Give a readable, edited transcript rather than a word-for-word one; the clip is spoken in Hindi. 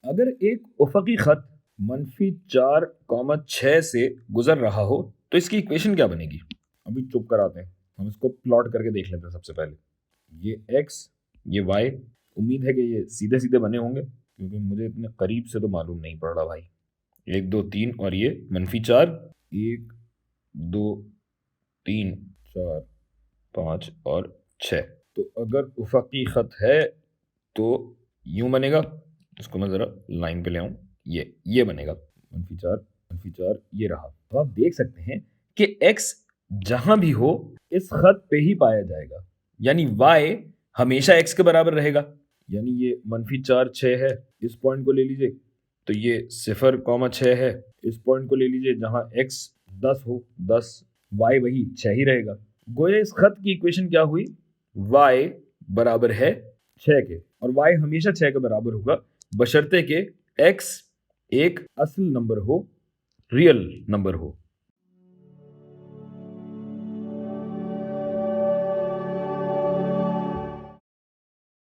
अगर एक उफकी खत -4, 6 से गुजर रहा हो तो इसकी इक्वेशन क्या बनेगी? अभी चुप कराते हैं, हम इसको प्लॉट करके देख लेते हैं। सबसे पहले ये x, ये y। उम्मीद है कि ये सीधे सीधे बने होंगे क्योंकि मुझे इतने करीब से तो मालूम नहीं पड़ रहा भाई। 1 2 3 और ये -4, 1 2 3 4 5 और 6। तो अगर उफकी खत है तो यूं बनेगा। इसको मैं जरा लाइन पे ले आऊं। ये बनेगा -4, ये रहा। तो आप देख सकते हैं कि x जहां भी हो इस खत पे ही पाया जाएगा, यानी y हमेशा x के बराबर रहेगा। यानी ये -4 6 है, इस पॉइंट को ले लीजिए, तो ये 0, 6 है। इस पॉइंट को ले लीजिए जहां x 10 हो, 10, y वही 6 ही रहेगा। गोया इस खत की इक्वेशन क्या हुई? y बराबर है 6 के, और y हमेशा 6 के बराबर होगा बशर्ते के x एक असल नंबर हो, रियल नंबर हो।